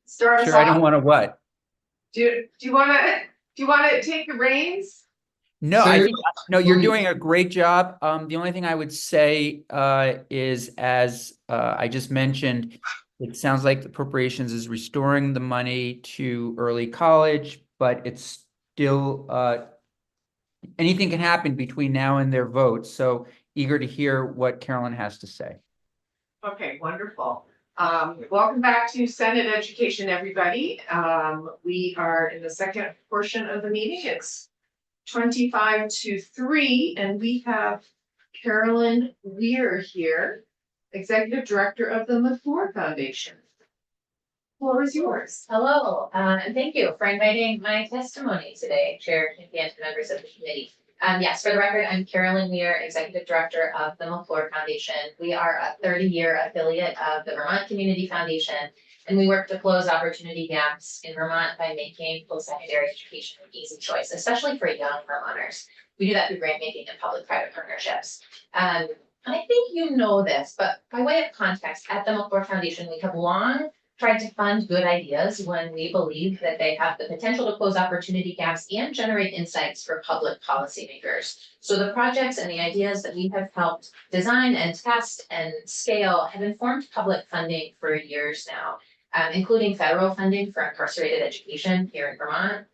Start us Sure, I don't off. want to what? Do you want to take the reins? No, I Sir, think no, you're doing a great job. The only thing I would say is, as I just mentioned, it sounds like the appropriations is restoring the money to early college, but it's still anything can happen between now and their vote. So eager to hear what Carolyn has to say. Okay, wonderful. Welcome back to Senate Education, everybody. We are in the second portion of the meeting. It's 25 to 3, and we have Carolyn Weir here, Executive Director of the McClure Foundation. Floor is yours. Hello, and thank you for inviting my testimony today, Chair Campion, and members of the committee. Yes, for the record, I'm Carolyn Weir, Executive Director of the McClure Foundation. We are a 30-year affiliate of the Vermont Community Foundation, and we work to close opportunity gaps in Vermont by making post-secondary education an easy choice, especially for young Vermonters. We do that through grant making and public-private partnerships. I think you know this, but by way of context, at the McClure Foundation, we have long tried to fund good ideas when we believe that they have the potential to close opportunity gaps and generate insights for public policymakers. So the projects and the ideas that we have helped design and test and scale have informed public funding for years now, including federal funding for incarcerated education here in Vermont,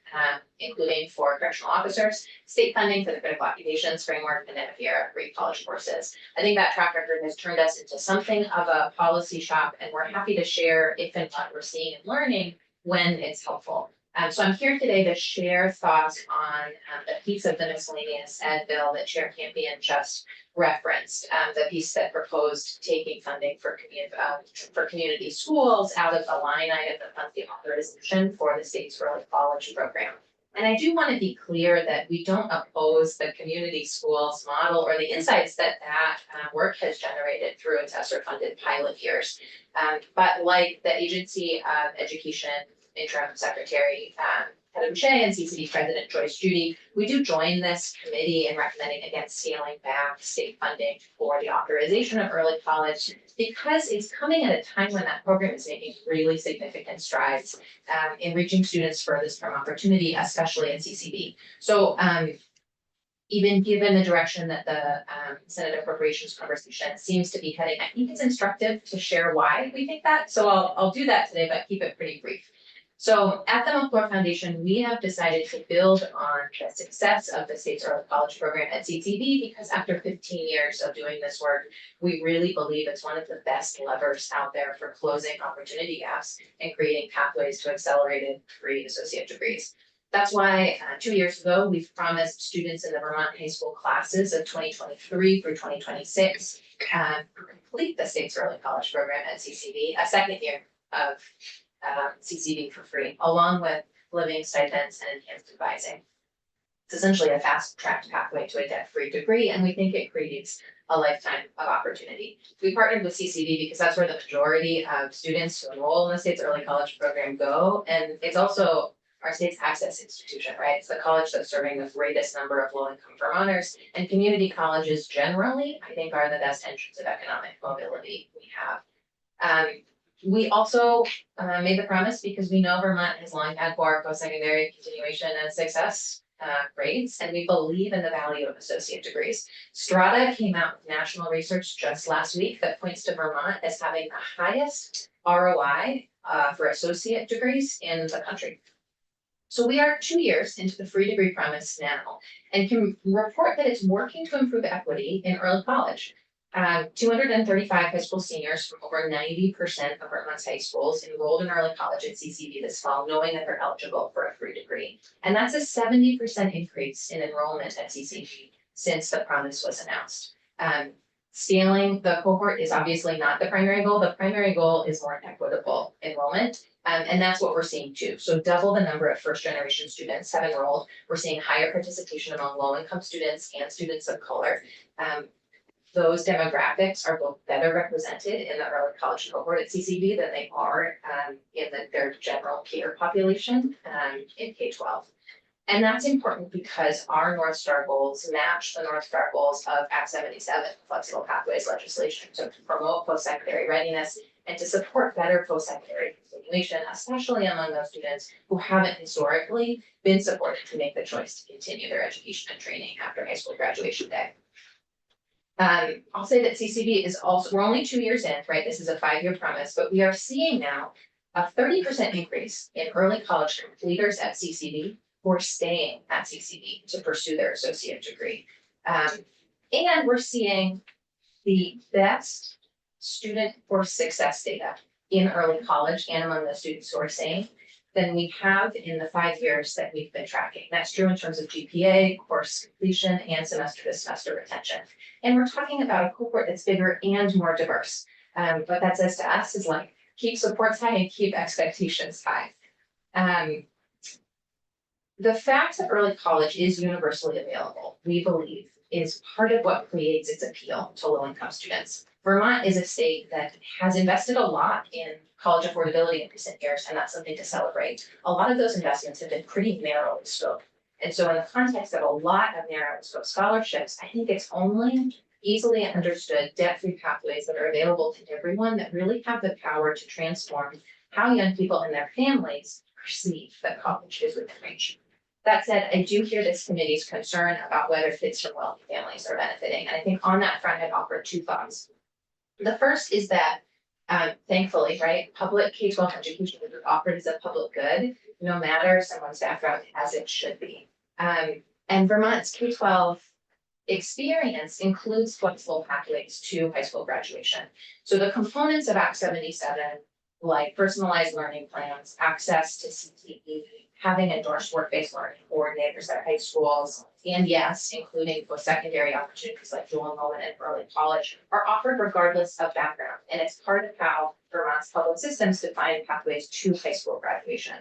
including for correctional officers, state funding for the critical occupations framework, and then here free college courses. I think that track record has turned us into something of a policy shop, and we're happy to share if and what we're seeing and learning when it's helpful. So I'm here today to share thoughts on the piece of the miscellaneous ed bill that Chair Campion just referenced, the piece that proposed taking funding for community schools out of the line item that funds the authorization for the state's early college program. And I do want to be clear that we don't oppose the community schools model or the insights that work has generated through its ESSER-funded pilot years. But like the Agency of Education Interim Secretary Heather Boucher and CCD President Joyce Judy, we do join this committee in recommending against scaling back state funding for the authorization of early college, because it's coming at a time when that program is making really significant strides in reaching students furthest from opportunity, especially in CCD. So even given the direction that the Senate appropriations conversation seems to be heading, I think it's instructive to share why we think that. So I'll do that today, but keep it pretty brief. So at the McClure Foundation, we have decided to build on the success of the state's early college program at CCD, because after 15 years of doing this work, we really believe it's one of the best levers out there for closing opportunity gaps and creating pathways to accelerated free associate degrees. That's why 2 years ago, we've promised students in the Vermont high school classes of 2023 through 2026 to complete the state's early college program at CCD, a second year of CCD for free, along with living stipends and enhanced advising. It's essentially a fast-tracked pathway to a debt-free degree, and we think it creates a lifetime of opportunity. We partnered with CCD because that's where the majority of students who enroll in the state's early college program go, and it's also our state's access institution, right? It's the college that's serving the greatest number of low-income Vermonters, and community colleges generally, I think, are the best engines of economic mobility we have. We also made the promise because we know Vermont has long had poor post-secondary continuation and success grades, and we believe in the value of associate degrees. Strata came out with national research just last week that points to Vermont as having the highest ROI for associate degrees in the country. So we are 2 years into the free degree promise now, and can report that it's working to improve equity in early college. 235 high school seniors from over 90% of Vermont's high schools enrolled in early college at CCD this fall, knowing that they're eligible for a free degree. And that's a 70% increase in enrollment at CCD since the promise was announced. Scaling the cohort is obviously not the primary goal. The primary goal is more equitable enrollment. And that's what we're seeing too. So double the number of first generation students have enrolled. We're seeing higher participation among low income students and students of color. Those demographics are both better represented in the early college cohort at CCD than they are in their general peer population in K-12. And that's important because our North Star goals match the North Star goals of Act 77, Flexible Pathways legislation, to promote post-secondary readiness and to support better post-secondary continuation, especially among those students who haven't historically been supported to make the choice to continue their education and training after high school graduation day. I'll say that CCV is also, we're only 2 years in, right? This is a 5-year promise, but we are seeing now a 30% increase in early college completers at CCV who are staying at CCV to pursue their associate degree. And we're seeing the best student course success data in early college and among the students who are staying than we have in the 5 years that we've been tracking. That's true in terms of GPA, course completion, and semester to semester retention. And we're talking about a cohort that's bigger and more diverse. What that says to us is like, keep supports high and keep expectations high. The fact that early college is universally available, we believe, is part of what creates its appeal to low-income students. Vermont is a state that has invested a lot in college affordability in recent years, and that's something to celebrate. A lot of those investments have been pretty narrow in scope. And so in the context of a lot of narrow scope scholarships, I think it's only easily understood debt-free pathways that are available to everyone that really have the power to transform how young people and their families perceive that college is within reach. That said, I do hear this committee's concern about whether kids from wealthy families are benefiting. And I think on that front, I'd offer 2 thoughts. The first is that, thankfully, right, public K-12 education is offered as a public good, no matter someone's background, as it should be. And Vermont's K-12 experience includes flexible pathways to high school graduation. So the components of Act 77, like personalized learning plans, access to CTE, having endorsed work-based learning coordinators at high schools, and yes, including post-secondary opportunities like dual enrollment and early college, are offered regardless of background. And it's part of how Vermont's public systems define pathways to high school graduation.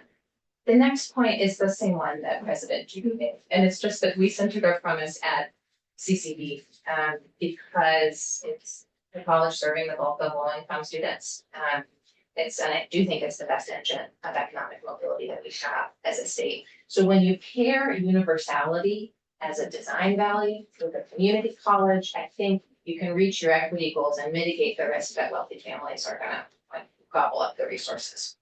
The next point is the same one that President Judy made, and it's just that we centered our promise at CCV because it's the college serving the bulk of low-income students. And I do think it's the best engine of economic mobility that we have as a state. So when you pair universality as a design value with a community college, I think you can reach your equity goals and mitigate the risk that wealthy families are gonna gobble up the resources.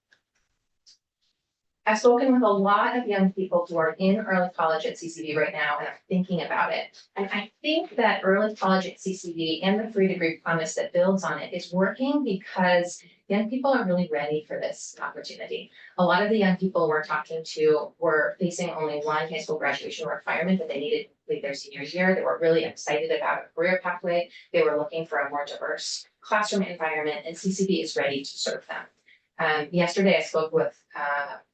I've spoken with a lot of young people who are in early college at CCV right now and are thinking about it. And I think that early college at CCV and the free degree promise that builds on it is working because young people are really ready for this opportunity. A lot of the young people we're talking to were facing only one high school graduation requirement that they needed to complete their senior year. They were really excited about a career pathway. They were looking for a more diverse classroom environment, and CCV is ready to serve them. Yesterday, I spoke with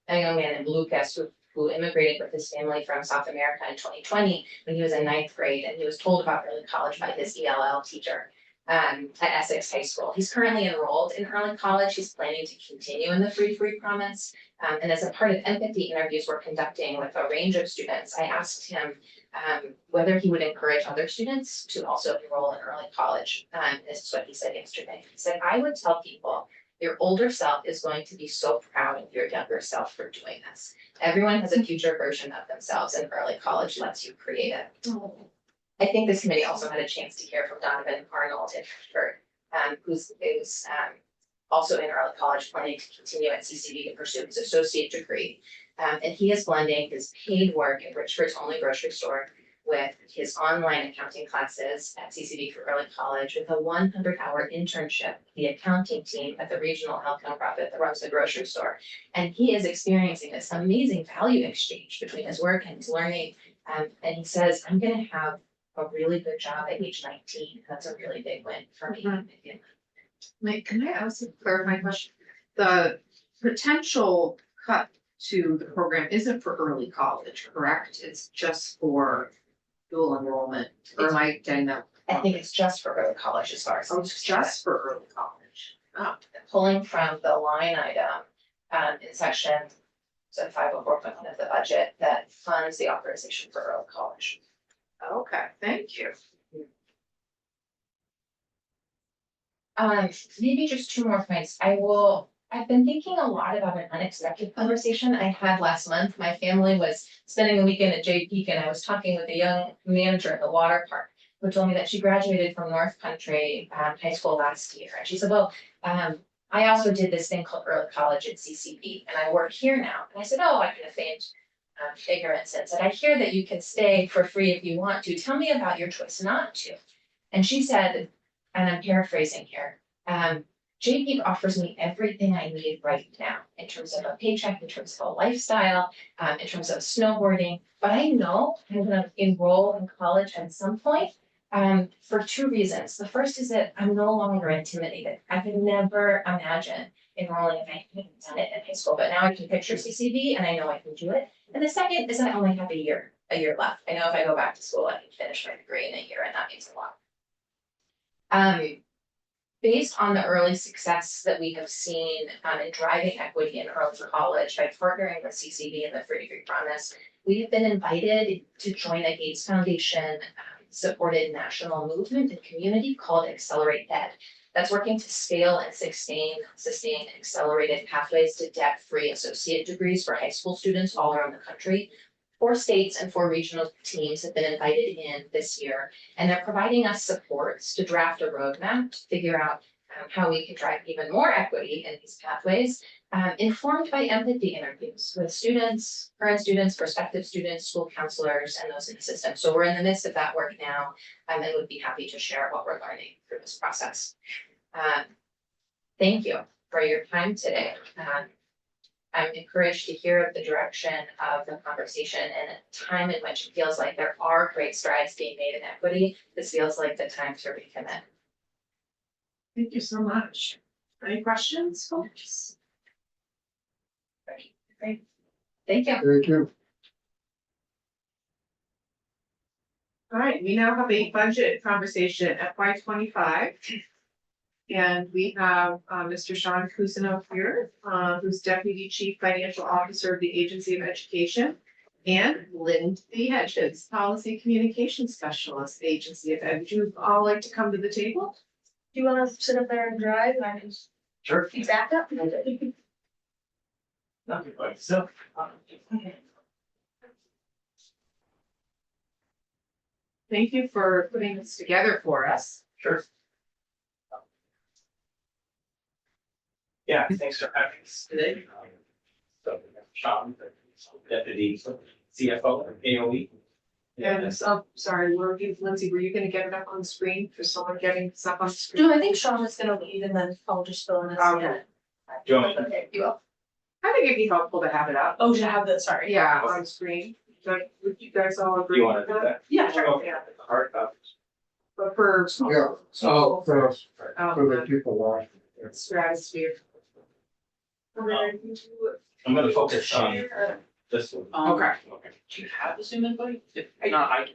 a young man named Lucas who immigrated with his family from South America in 2020 when he was in 9th grade, and he was told about early college by his ELL teacher at Essex High School. He's currently enrolled in early college. He's planning to continue in the free promise. And as a part of empathy interviews we're conducting with a range of students, I asked him whether he would encourage other students to also enroll in early college. This is what he said yesterday. He said, I would tell people, your older self is going to be so proud of your younger self for doing this. Everyone has a future version of themselves, and early college lets you create it. I think this committee also had a chance to hear from Donovan Arnold in Pittsburgh, who's also in early college, planning to continue at CCV to pursue his associate degree. And he is blending his paid work at Richford's Only Grocery Store with his online accounting classes at CCV for early college with a 100-hour internship with the accounting team at the regional health nonprofit that runs the grocery store. And he is experiencing this amazing value exchange between his work and his learning. And he says, I'm going to have a really good job at age 19. That's a really big win for me. Mike, can I ask a clarifying question? The potential cut to the program isn't for early college, correct? It's just for dual enrollment, or am I getting that? I think it's just for early college as far as. Oh, it's just for early college. Oh, Pulling from the line item in section 504.1 of the budget that funds the authorization for early college. okay, thank you. Maybe just 2 more points. I've been thinking a lot about an unexpected conversation I had last month. My family was spending the weekend at Jay Peak, and I was talking with a young manager at the water park who told me that she graduated from North Country High School last year. And she said, well, I also did this thing called early college at CCB, and I work here now. And I said, oh, I kind of feigned ignorance and said, I hear that you can stay for free if you want to. Tell me about your choice not to. And she said, and I'm paraphrasing here, JP offers me everything I need right now in terms of a paycheck, in terms of a lifestyle, in terms of snowboarding. But I know I'm going to enroll in college at some point for two reasons. The first is that I'm no longer intimidated. I could never imagine enrolling if I hadn't done it in high school, but now I can picture CCB and I know I can do it. And the second is that I only have a year left. I know if I go back to school, I can finish my degree in a year, and that means a lot. Based on the early success that we have seen in driving equity in early college by partnering with CCB and the Free Degree Promise, we have been invited to join a Gates Foundation supported national movement and community called Accelerate Ed. That's working to scale and sustain accelerated pathways to debt-free associate degrees for high school students all around the country. 4 states and 4 regional teams have been invited in this year, and they're providing us supports to draft a roadmap to figure out how we can drive even more equity in these pathways, informed by empathy interviews with students, current students, prospective students, school counselors, and those in the system. So we're in the midst of that work now, and would be happy to share what we're learning through this process. Thank you for your time today. I'm encouraged to hear the direction of the conversation and a time in which it feels like there are great strides being made in equity. This feels like the time to recommit. Thank you so much. Any questions, folks? Great. Thank you. Thank you. All right, we now have a budget conversation FY 25. And we have Mr. Sean Cousineau here, who's Deputy Chief Financial Officer of the Agency of Education, and Lindsay Hedges, Policy Communication Specialist, Agency of Ed. Would you all like to come to the table? Do you wanna sit up there and drive? I can Sure. be back up. Nothing like so. Thank you for putting this together for us. Sure. Yeah, thanks for having us today. So, Sean, the Deputy CFO of AOE. And sorry, Lindsay, were you gonna get it up on the screen for someone getting this up on the screen? No, I think Sean is gonna leave and then I'll just fill in as. Okay. Do you want me to- Okay, you will. I think it'd be helpful to have it up. Oh, to have the, sorry. Yeah, on screen. So would you guys all agree? You wanna with do that? Yeah, sure. Okay, the hard copies. But for. Yeah. So, for the Um, people watching. stratosphere. And then I can do I'm gonna focus on share. this one. Okay. Okay. Do you have the Zoom invite? If not, I can.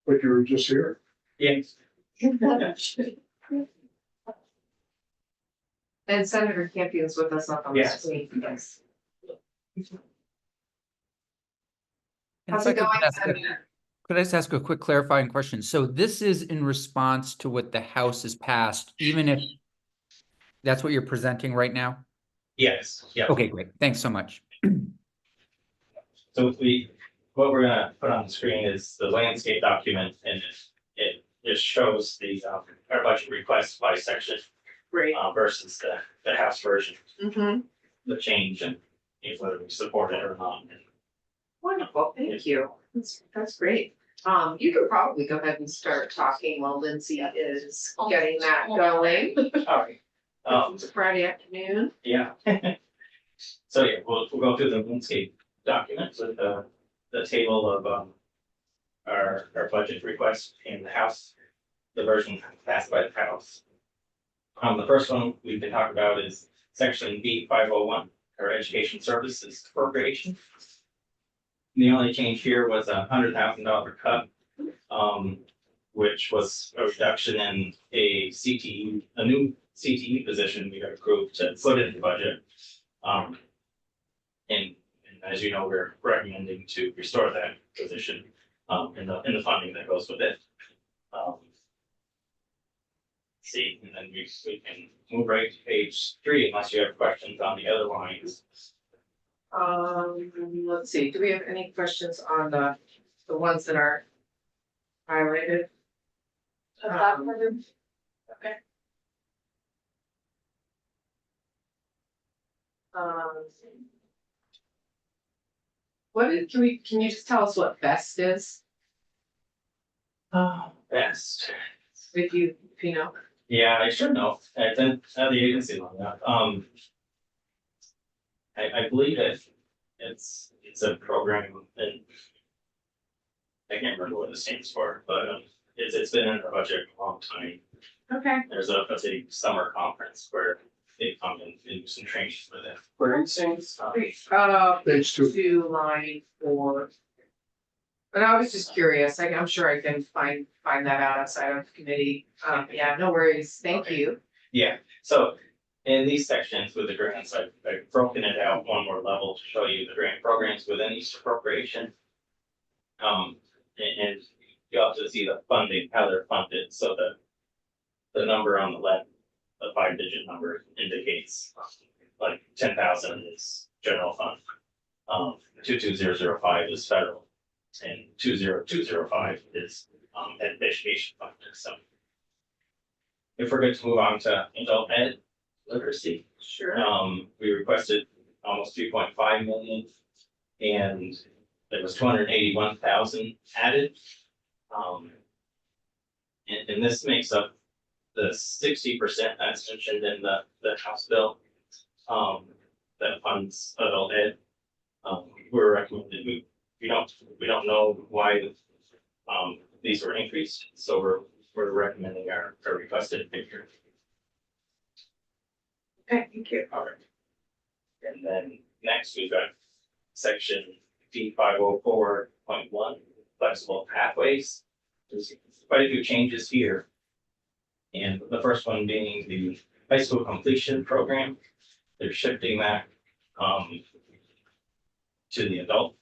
But you were just here. Yes. And Senator Campion's with us up on the Yes. screen. Yes. And How's if I it could going, ask a- Senator? Could I just ask a quick clarifying question? So this is in response to what the House has passed, even if that's what you're presenting right now? Yes, yeah. Okay, great. Thanks so much. So what we're gonna put on the screen is the landscape document, and it just shows the, our budget requests by section, Great. versus the House version, Mm-hmm. the change and if whether we support it or not. Wonderful, thank you. That's great. You could probably go ahead and start talking while Lindsay is getting that going. All right. It's a Friday afternoon. Yeah. So yeah, we'll go through the landscape document with the table of our budget requests in the House, the version passed by the House. The first one we've been talking about is section B501, our education services appropriation. The only change here was $100,000 cut, which was a reduction in a CTE, a new CTE position we got approved to put in the budget. And as you know, we're recommending to restore that position in the funding that goes with it. see, and then we can move right to page 3 unless you have questions on the other lines. Let's see, do we have any questions on the ones that are highlighted? Okay. Can you just tell us what best is, Best. if you know? Yeah, I should know. I didn't have the agency on that. I believe that it's a program and I can't remember what it stands for, but it's been in our budget a long time. Okay. There's a summer conference where they come and do some training for them. Where it sings. Page 2, line 4. But I was just curious, I'm sure I can find that out outside of the committee, yeah, no worries, thank you. Yeah, so in these sections with the grants, I've broken it out one more level to show you the grant programs within each appropriation. And you also see the funding, how they're funded, so the number on the left, the 5-digit number indicates like 10,000 is general fund. 22005 is federal, and 20205 is education fund. So if we're good to move on to adult ed literacy, Sure. we requested almost 3.5 million, and there was 281,000 added. And this makes up the 60% that's mentioned in the House bill, that funds adult ed. We're recommended, we don't know why, these were increased, so we're recommending our requested figure. Okay, thank you. All right. And then next we've got section D504.1, flexible pathways. There's quite a few changes here. And the first one being the high school completion program. They're shifting that to the adult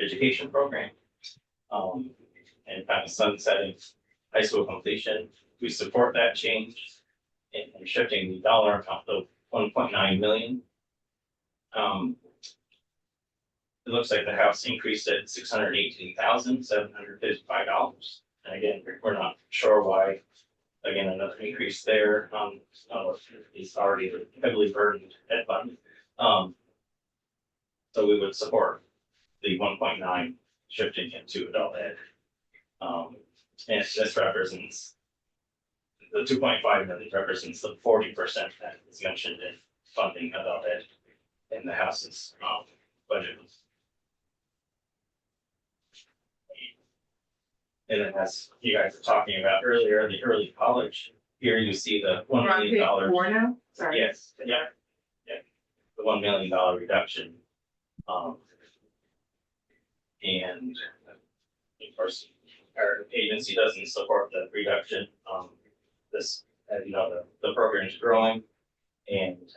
education program. And kind of sunsetting high school completion. We support that change and shifting the dollar amount of 1.9 million. It looks like the House increased it $618,755. And again, we're not sure why. Again, another increase there on is already heavily burdened ed fund. So we would support the 1.9 shifting into adult ed. And this represents the 2.5 million represents the 40% that is mentioned in funding adult ed in the House's budget. And then as you guys were talking about earlier, the early college, here you see the $1 million. More now? Sorry. Yes, yeah, the $1 million reduction. And of course, our agency doesn't support the reduction. This, as you know, the program is growing, and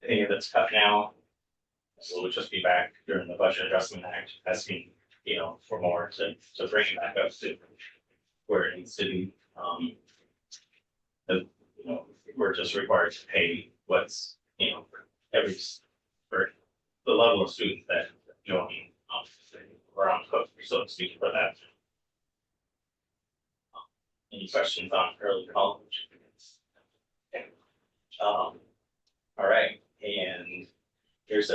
any of that's cut now, so we'll just be back during the Budget Adjustment Act asking, for more to bring it back up to where it needs to be. We're just required to pay what's, every, for the level of students that join, we're on hook, so to speak, for that. Any questions on early college? Okay. All right, and here's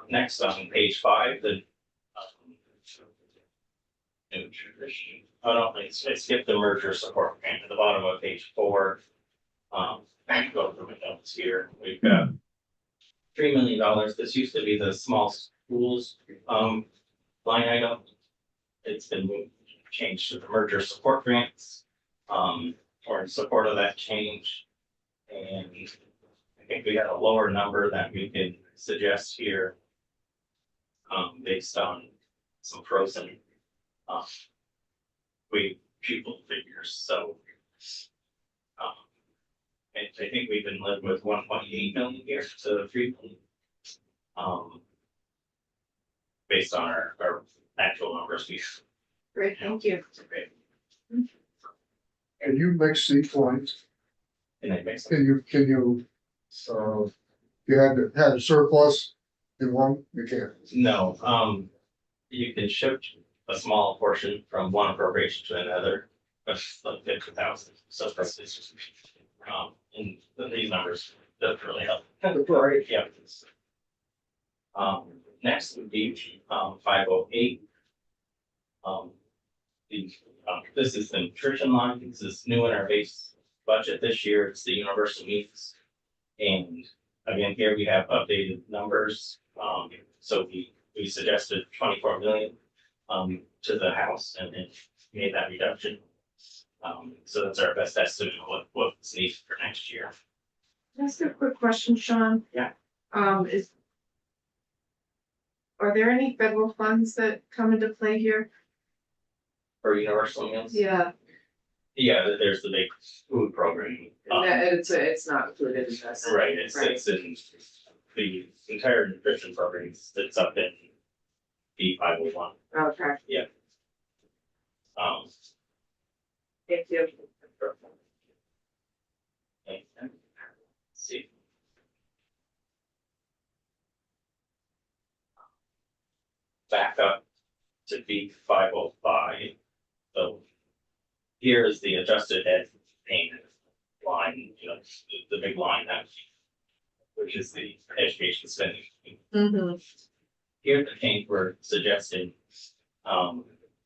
next on page 5, the oh no, I skipped the merger support grant at the bottom of page 4. I go through my notes here. We've got $3 million. This used to be the small schools line item. It's been changed to the merger support grants. Or in support of that change. And I think we had a lower number that we can suggest here. Based on some frozen pupil figures. So I think we've been living with 1.8 million here to 3 million. Based on our actual numbers. Great, thank you. Great. Can you mix seed coins? And it makes, Can you, you had a surplus in one, you can't. no, you can shift a small portion from one appropriation to another, that's like 50,000, so that's just. And these numbers don't really help. Right. Yeah. Next would be, 508. This is the nutrition line, this is new in our base budget this year, it's the universal meals. And again, here we have updated numbers, so we suggested 24 million, to the House and then made that reduction. So that's our best estimate of what's needed for next year. Can I ask a quick question, Sean? Yeah. Are there any federal funds that come into play here? For universal meals? Yeah, Yeah, there's the big food program. it's not included in this. Right, it's in the entire nutrition program, it's up in B501. Okay, Um, thank you. let's see. Back up to B505. So here is the adjusted ed payment line, the big line that, which is the education spending. Mm-hmm. Here the change we're suggesting, and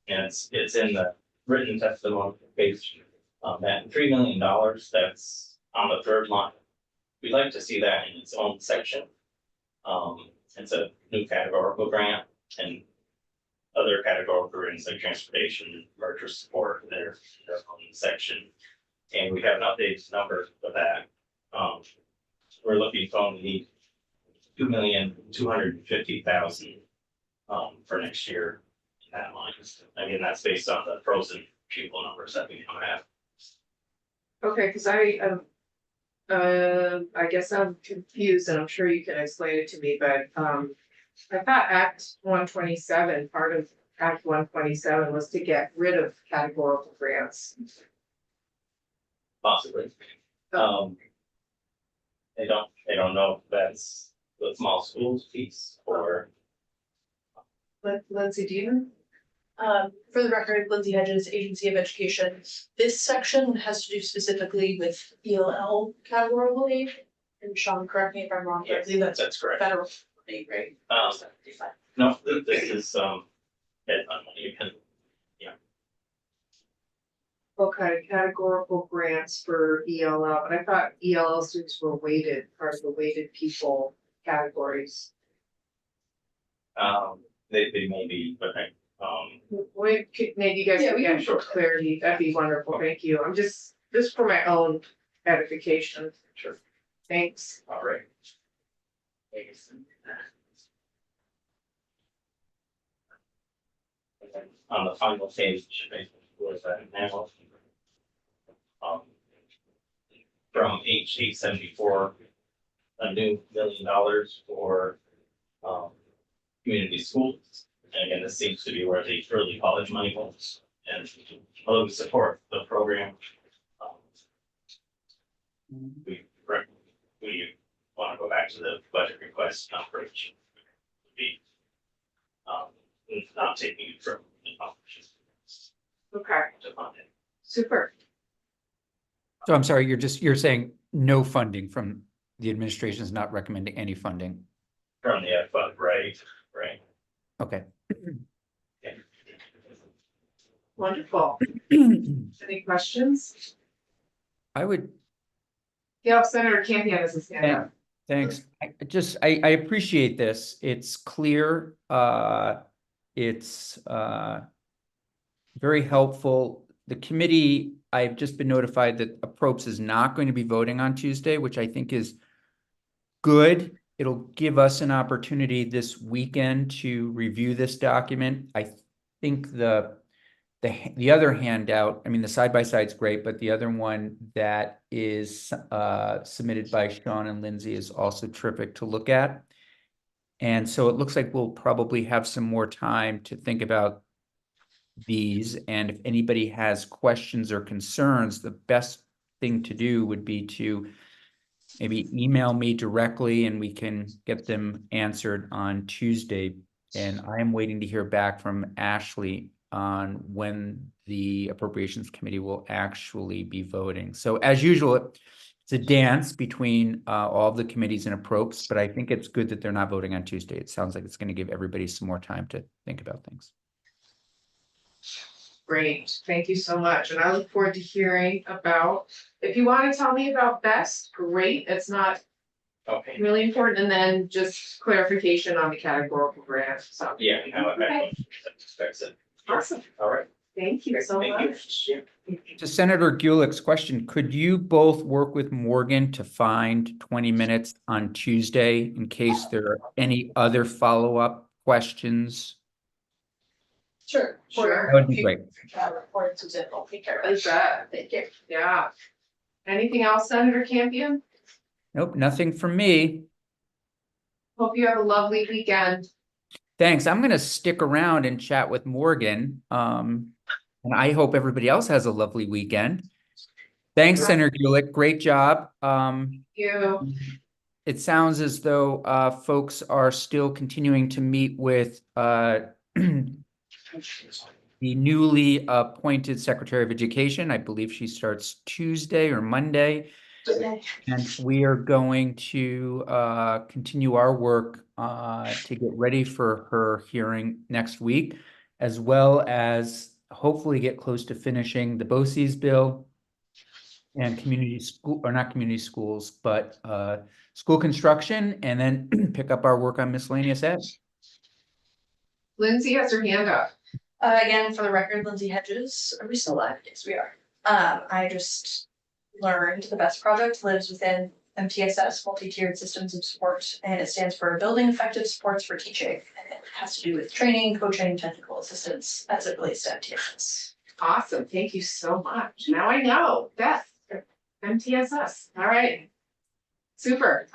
it's in the written testimony page, that $3 million that's on the third line. We'd like to see that in its own section. It's a new categorical grant and other categorical grants like transportation, merger support, their own section. And we have an updated number for that. We're looking to only need $2,250,000 for next year in that line. Again, that's based on the frozen pupil numbers that we don't have. Okay, because I guess I'm confused and I'm sure you can explain it to me, but, I thought Act 127, part of Act 127 was to get rid of categorical grants. Possibly. They don't know if that's the small schools piece or. Lindsay, do you know? For the record, Lindsay Hedges, Agency of Education. This section has to do specifically with ELL categorical aid. And Sean, correct me if I'm wrong, but I believe that's correct. federal aid, right? No, this is, you can, Okay, categorical grants for ELL, but I thought ELL students were weighted, part of the weighted people categories. they may be, but Maybe you guys Yeah, can we can- get short clarity, that'd be wonderful, thank you, I'm just for my own edification. Sure. Thanks. all right. On the final page, was that now? From H874, a new $1 million for community schools. And again, this seems to be where the early college money goes. And although we support the program, we want to go back to the budget request number, which would be not taking it from the options Okay, to fund it. super. So I'm sorry, you're saying no funding from the administration is not recommending any funding. From the Ed fund, right. Okay. Yeah. Wonderful. Any questions? I would, Yeah, Senator Campion has his hand up. thanks. I appreciate this. It's clear. It's very helpful. The committee, I've just been notified that Approps is not going to be voting on Tuesday, which I think is good. It'll give us an opportunity this weekend to review this document. I think the other handout, I mean, the side-by-side is great, but the other one that is submitted by Sean and Lindsay is also terrific to look at. And so it looks like we'll probably have some more time to think about these, and if anybody has questions or concerns, the best thing to do would be to maybe email me directly and we can get them answered on Tuesday. And I am waiting to hear back from Ashley on when the Appropriations Committee will actually be voting. So as usual, it's a dance between all of the committees and appropes, but I think it's good that they're not voting on Tuesday. It sounds like it's going to give everybody some more time to think about things. Great, thank you so much, and I look forward to hearing about, if you wanna tell me about BEST, great, it's not Okay, really important, and then just clarification on the categorical grant, so. yeah, now I Okay. expect it. Awesome, All right. thank you so Thank you. much. To Senator Gulick's question, could you both work with Morgan to find 20 minutes on Tuesday in case there are any other follow-up questions? Sure. Sure. That would be great. Report Susan will take care of Is it. that, Thank you. yeah. Anything else, Senator Campion? Nope, nothing from me. Hope you have a lovely weekend. Thanks. I'm going to stick around and chat with Morgan. And I hope everybody else has a lovely weekend. Thanks, Senator Gulick. Great job. You, It sounds as though folks are still continuing to meet with the newly appointed Secretary of Education. I believe she starts Tuesday or Monday. And we are going to continue our work to get ready for her hearing next week, as well as hopefully get close to finishing the BOCES bill and community school, or not community schools, but school construction, and then pick up our work on miscellaneous ed. Lindsay has her hand up. Again, for the record, Lindsay Hedges, are we still live? Yes, we are. I just learned the BEST project lives within MTSS, multi-tiered systems of support, and it stands for Building Effective Supports for Teaching. And it has to do with training, coaching, technical assistance as it relates to MTSS. Awesome, thank you so much. Now I know, Beth, MTSS, all right. Super,